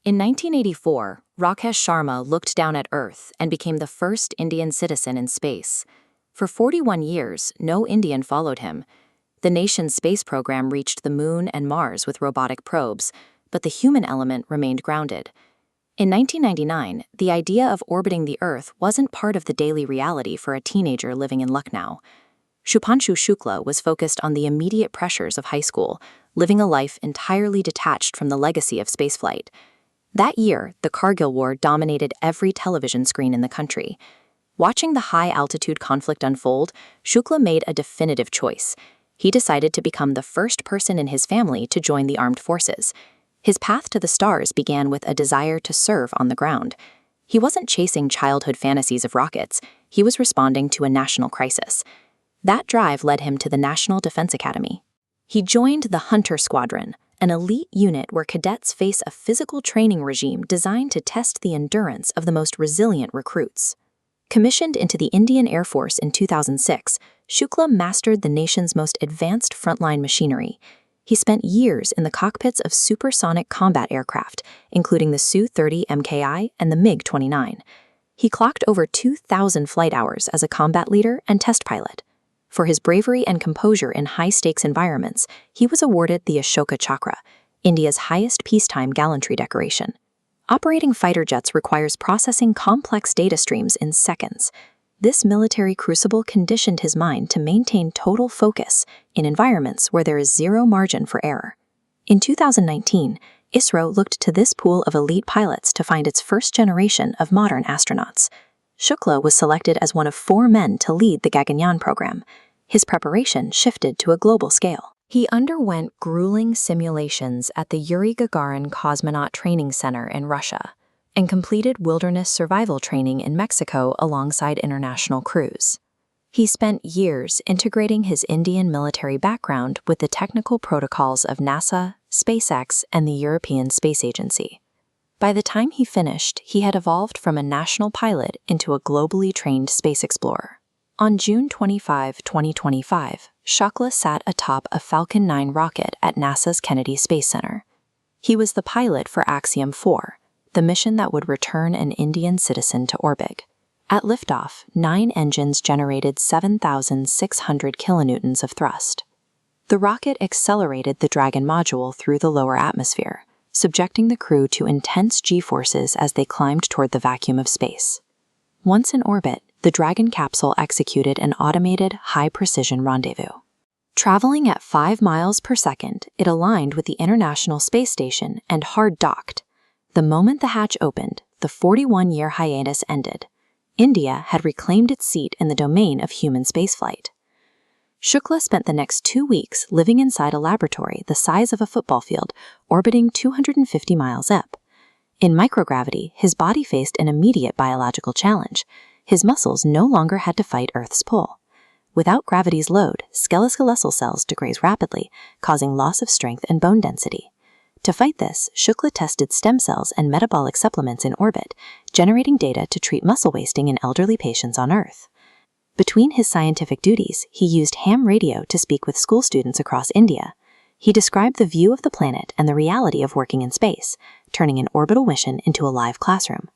In 1984, Rakesh Sharma looked down at Earth and became the first Indian citizen in space. For 41 years, no Indian followed him. The nation's space program reached the Moon and Mars with robotic probes, but the human element remained grounded. In 1999, the idea of orbiting the Earth wasn't part of the daily reality for a teenager living in Lucknow. Shubhanshu Shukla was focused on the immediate pressures of high school, living a life entirely detached from the legacy of spaceflight. That year, the Kargil War dominated every television screen in the country. Watching the high-altitude conflict unfold, Shukla made a definitive choice. He decided to become the first person in his family to join the armed forces. His path to the stars began with a desire to serve on the ground. He wasn't chasing childhood fantasies of rockets. He was responding to a national crisis. That drive led him to the National Defense Academy. He joined the Hunter Squadron, an elite unit where cadets face a physical training regime designed to test the endurance of the most resilient recruits. Commissioned into the Indian Air Force in 2006, Shukla mastered the nation's most advanced frontline machinery. He spent years in the cockpits of supersonic combat aircraft, including the Su-30 MKI and the MiG-29. He clocked over 2,000 flight hours as a combat leader and test pilot. For his bravery and composure in high-stakes environments, he was awarded the Ashoka Chakra, India's highest peacetime gallantry decoration. Operating fighter jets requires processing complex data streams in seconds. This military crucible conditioned his mind to maintain total focus in environments where there is zero margin for error. In 2019, ISRO looked to this pool of elite pilots to find its first generation of modern astronauts. Shukla was selected as one of 4 men to lead the Gaganyaan program. His preparation shifted to a global scale. He underwent grueling simulations at the Yuri Gagarin Cosmonaut Training Center in Russia and completed wilderness survival training in Mexico alongside international crews. He spent years integrating his Indian military background with the technical protocols of NASA, SpaceX, and the European Space Agency. By the time he finished, he had evolved from a national pilot into a globally trained space explorer. On June 25, 2025, Shukla sat atop a Falcon 9 rocket at NASA's Kennedy Space Center. He was the pilot for Axiom 4, the mission that would return an Indian citizen to orbit. At liftoff, 9 engines generated 7,600 kilonewtons of thrust. The rocket accelerated the Dragon module through the lower atmosphere, subjecting the crew to intense G-forces as they climbed toward the vacuum of space. Once in orbit, the Dragon capsule executed an automated, high-precision rendezvous. Traveling at 5 miles per second, it aligned with the International Space Station and hard-docked. The moment the hatch opened, the 41-year hiatus ended. India had reclaimed its seat in the domain of human spaceflight. Shukla spent the next 2 weeks living inside a laboratory the size of a football field, orbiting 250 miles up. In microgravity, his body faced an immediate biological challenge. His muscles no longer had to fight Earth's pull. Without gravity's load, skeletal cells degrade rapidly, causing loss of strength and bone density. To fight this, Shukla tested stem cells and metabolic supplements in orbit, generating data to treat muscle wasting in elderly patients on Earth. Between his scientific duties, he used ham radio to speak with school students across India. He described the view of the planet and the reality of working in space, turning an orbital mission into a live classroom.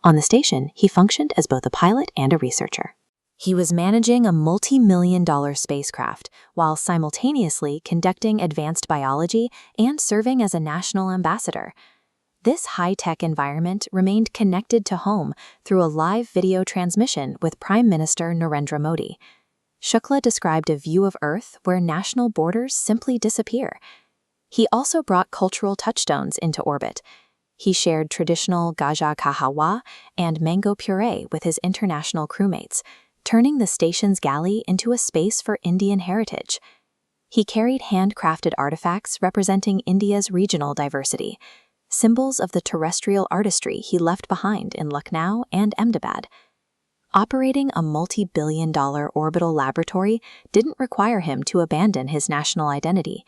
On the station, he functioned as both a pilot and a researcher. He was managing a multi-million-dollar spacecraft while simultaneously conducting advanced biology and serving as a national ambassador. This high-tech environment remained connected to home through a live video transmission with Prime Minister Narendra Modi. Shukla described a view of Earth where national borders simply disappear. He also brought cultural touchstones into orbit. He shared traditional gaja ka hawa and mango puree with his international crewmates, turning the station's galley into a space for Indian heritage. He carried handcrafted artifacts representing India's regional diversity, symbols of the terrestrial artistry he left behind in Lucknow and Ahmedabad. Operating a multi-billion-dollar orbital laboratory didn't require him to abandon his national identity.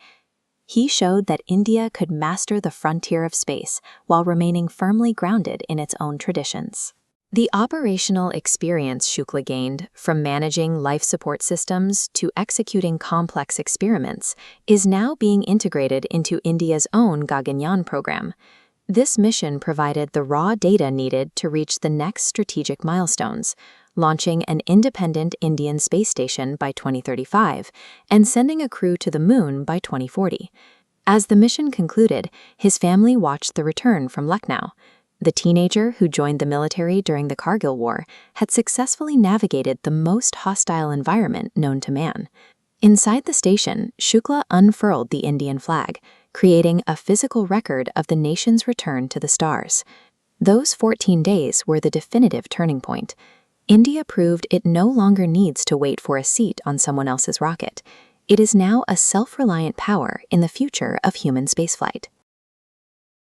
He showed that India could master the frontier of space while remaining firmly grounded in its own traditions. The operational experience Shukla gained, from managing life support systems to executing complex experiments, is now being integrated into India's own Gaganyaan program. This mission provided the raw data needed to reach the next strategic milestones, launching an independent Indian space station by 2035 and sending a crew to the moon by 2040. As the mission concluded, his family watched the return from Lucknow. The teenager who joined the military during the Kargil War had successfully navigated the most hostile environment known to man. Inside the station, Shukla unfurled the Indian flag, creating a physical record of the nation's return to the stars. Those 14 days were the definitive turning point. India proved it no longer needs to wait for a seat on someone else's rocket. It is now a self-reliant power in the future of human spaceflight.